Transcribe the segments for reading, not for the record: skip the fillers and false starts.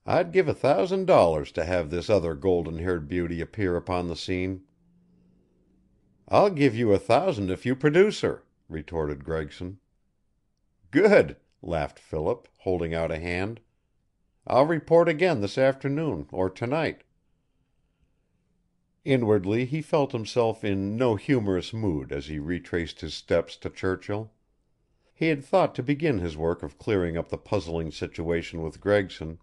I'd give $1,000 to have this other golden-haired beauty appear upon the scene." "I'll give you 1,000 if you produce her," retorted Gregson. "Good," laughed Philip, holding out a hand. "I'll report again this afternoon or tonight." Inwardly he felt himself in no humorous mood as he retraced his steps to Churchill. He had thought to begin his work of clearing up the puzzling situation with Gregson,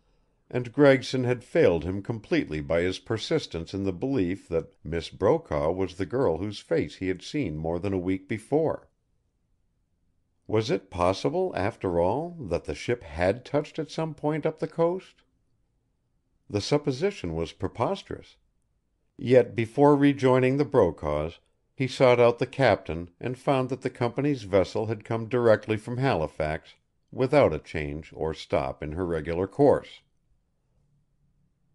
and Gregson had failed him completely by his persistence in the belief that Miss Brokaw was the girl whose face he had seen more than a week before. Was it possible, after all, that the ship had touched at some point up the coast? The supposition was preposterous. Yet before rejoining the Brokaws he sought out the captain and found that the company's vessel had come directly from Halifax, without a change or stop in her regular course.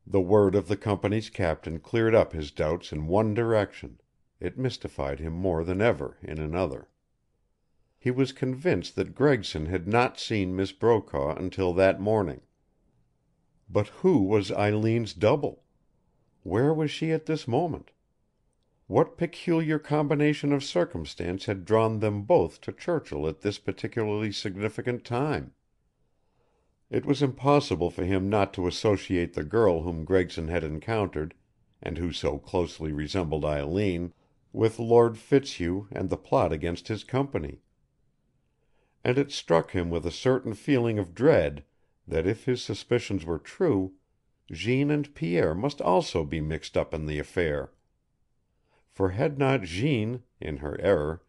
The word of the company's captain cleared up his doubts in one direction; it mystified him more than ever in another. He was convinced that Gregson had not seen Miss Brokaw until that morning. But who was Eileen's double? Where was she at this moment? What peculiar combination of circumstance had drawn them both to Churchill at this particularly significant time? It was impossible for him not to associate the girl whom Gregson had encountered, and who so closely resembled Eileen, with Lord Fitzhugh and the plot against his company. And it struck him with a certain feeling of dread that if his suspicions were true, Jeanne and Pierre must also be mixed up in the affair. For had not Jeanne, in her error,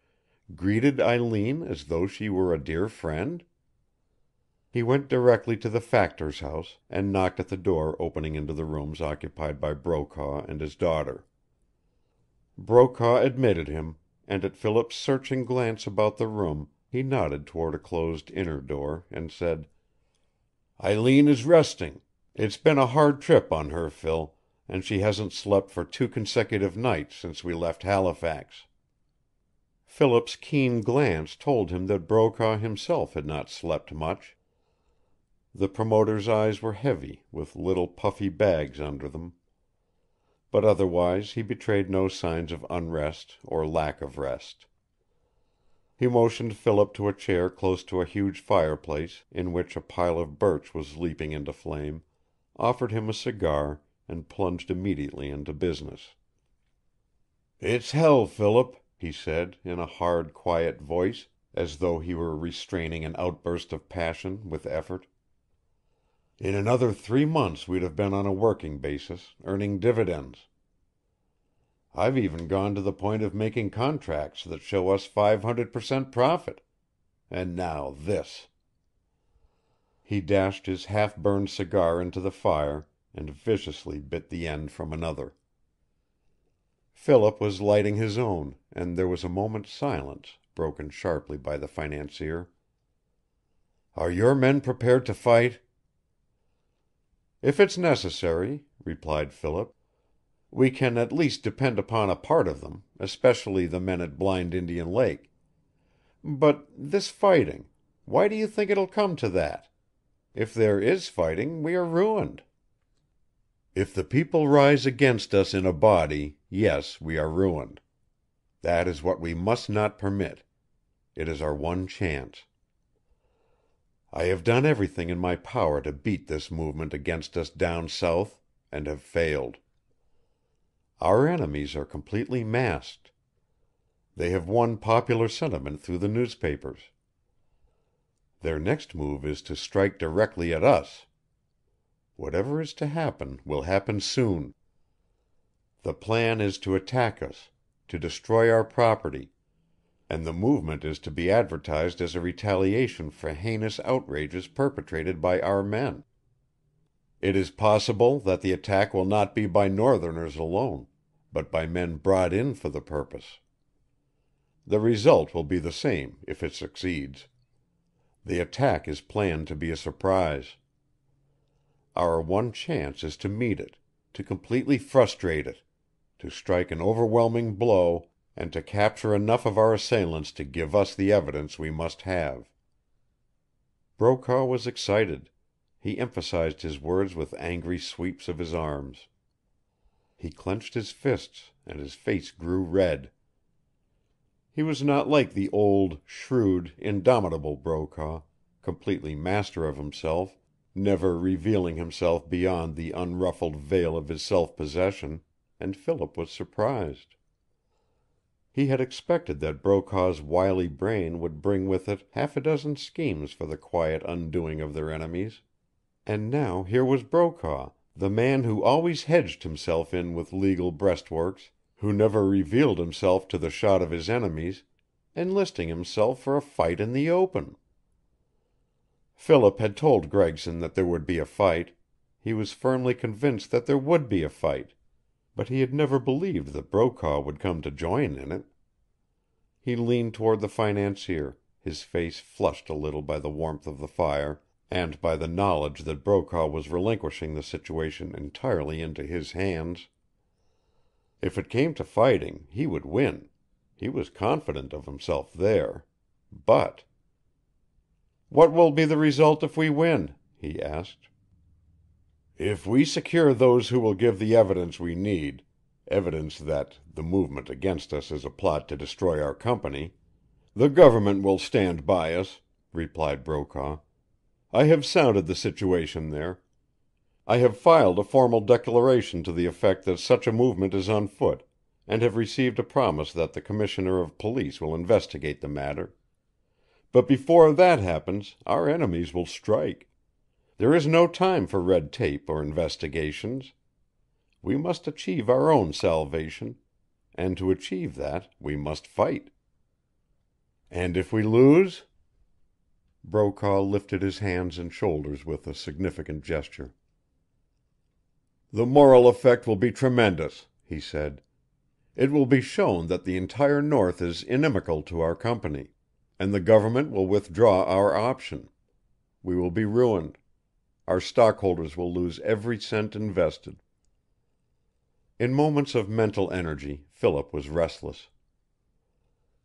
greeted Eileen as though she were a dear friend? He went directly to the factor's house and knocked at the door opening into the rooms occupied by Brokaw and his daughter. Brokaw admitted him, and at Philip's searching glance about the room he nodded toward a closed inner door, and said: "Eileen is resting. It's been a hard trip on her, Phil, and she hasn't slept for 2 consecutive nights since we left Halifax." Philip's keen glance told him that Brokaw himself had not slept much. The promoter's eyes were heavy, with little puffy bags under them. But otherwise he betrayed no signs of unrest or lack of rest. He motioned Philip to a chair close to a huge fireplace in which a pile of birch was leaping into flame, offered him a cigar, and plunged immediately into business. "It's hell, Philip," he said, in a hard, quiet voice, as though he were restraining an outburst of passion with effort. "In another 3 months we'd have been on a working basis, earning dividends. I've even gone to the point of making contracts that show us 500% profit. And now this." He dashed his half-burned cigar into the fire, and viciously bit the end from another. Philip was lighting his own, and there was a moment's silence, broken sharply by the financier. "Are your men prepared to fight?" "If it's necessary," replied Philip. "We can at least depend upon a part of them, especially the men at Blind Indian Lake. But this fighting, why do you think it'll come to that? If there is fighting, we are ruined." "If the people rise against us in a body, yes, we are ruined. That is what we must not permit. It is our one chance. I have done everything in my power to beat this movement against us down south, and have failed. Our enemies are completely masked. They have won popular sentiment through the newspapers. Their next move is to strike directly at us. Whatever is to happen will happen soon. The plan is to attack us, to destroy our property, and the movement is to be advertised as a retaliation for heinous outrages perpetrated by our men. It is possible that the attack will not be by Northerners alone, but by men brought in for the purpose. The result will be the same if it succeeds. The attack is planned to be a surprise. Our one chance is to meet it, to completely frustrate it, to strike an overwhelming blow, and to capture enough of our assailants to give us the evidence we must have." Brokaw was excited. He emphasized his words with angry sweeps of his arms. He clenched his fists, and his face grew red. He was not like the old, shrewd, indomitable Brokaw, completely master of himself, never revealing himself beyond the unruffled veil of his self-possession, and Philip was surprised. He had expected that Brokaw's wily brain would bring with it half a dozen schemes for the quiet undoing of their enemies. And now here was Brokaw, the man who always hedged himself in with legal breastworks, who never revealed himself to the shot of his enemies, enlisting himself for a fight in the open. Philip had told Gregson that there would be a fight. He was firmly convinced that there would be a fight, but he had never believed that Brokaw would come to join in it. He leaned toward the financier, his face flushed a little by the warmth of the fire, and by the knowledge that Brokaw was relinquishing the situation entirely into his hands. If it came to fighting, he would win. He was confident of himself there. But "What will be the result if we win?" he asked. "If we secure those who will give the evidence we need, evidence that the movement against us is a plot to destroy our company, the government will stand by us," replied Brokaw. "I have sounded the situation there. I have filed a formal declaration to the effect that such a movement is on foot, and have received a promise that the Commissioner of Police will investigate the matter. But before that happens, our enemies will strike. There is no time for red tape or investigations. We must achieve our own salvation, and to achieve that we must fight." "And if we lose?" Brokaw lifted his hands and shoulders with a significant gesture. "The moral effect will be tremendous," he said. "It will be shown that the entire North is inimical to our company, and the government will withdraw our option. We will be ruined. Our stockholders will lose every cent invested." In moments of mental energy Philip was restless.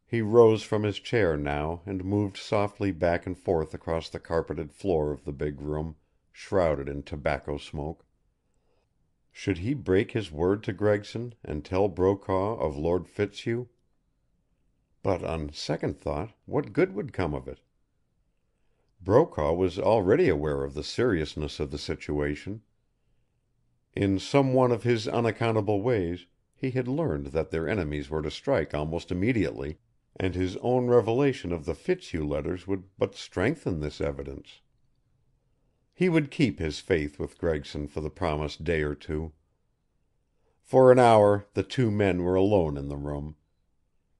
He rose from his chair now and moved softly back and forth across the carpeted floor of the big room, shrouded in tobacco smoke. Should he break his word to Gregson and tell Brokaw of Lord Fitzhugh? But on second thought, what good would come of it? Brokaw was already aware of the seriousness of the situation. In some one of his unaccountable ways he had learned that their enemies were to strike almost immediately, and his own revelation of the Fitzhugh letters would but strengthen this evidence. He would keep his faith with Gregson for the promised day or two. For an hour the two men were alone in the room.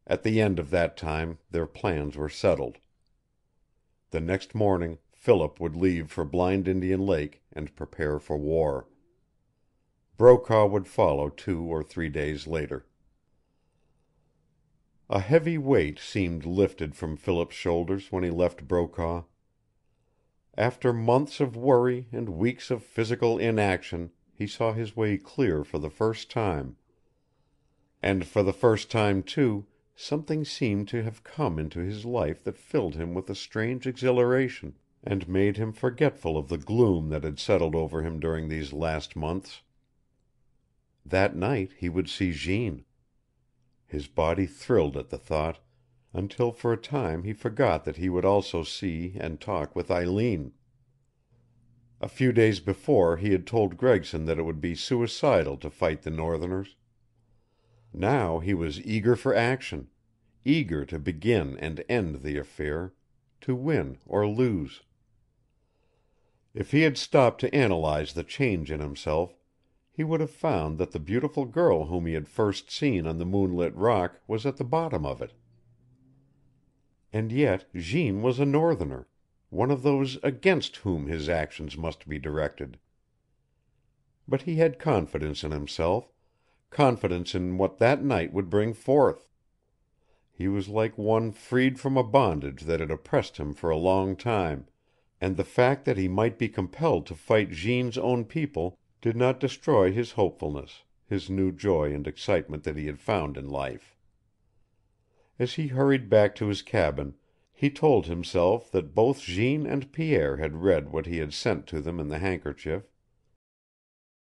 At the end of that time their plans were settled. The next morning Philip would leave for Blind Indian Lake and prepare for war. Brokaw would follow 2 or 3 days later. A heavy weight seemed lifted from Philip's shoulders when he left Brokaw. After months of worry and weeks of physical inaction he saw his way clear for the first time. And for the first time, too, something seemed to have come into his life that filled him with a strange exhilaration, and made him forgetful of the gloom that had settled over him during these last months. That night he would see Jeanne. His body thrilled at the thought, until for a time he forgot that he would also see and talk with Eileen. A few days before he had told Gregson that it would be suicidal to fight the northerners. Now he was eager for action, eager to begin and end the affair, to win or lose. If he had stopped to analyze the change in himself, he would have found that the beautiful girl whom he had first seen on the moonlit rock was at the bottom of it. And yet Jeanne was a northerner, one of those against whom his actions must be directed. But he had confidence in himself, confidence in what that night would bring forth. He was like one freed from a bondage that had oppressed him for a long time, and the fact that he might be compelled to fight Jeanne's own people did not destroy his hopefulness, his new joy and excitement that he had found in life. As he hurried back to his cabin He told himself that both Jeanne and Pierre had read what he had sent to them in the handkerchief,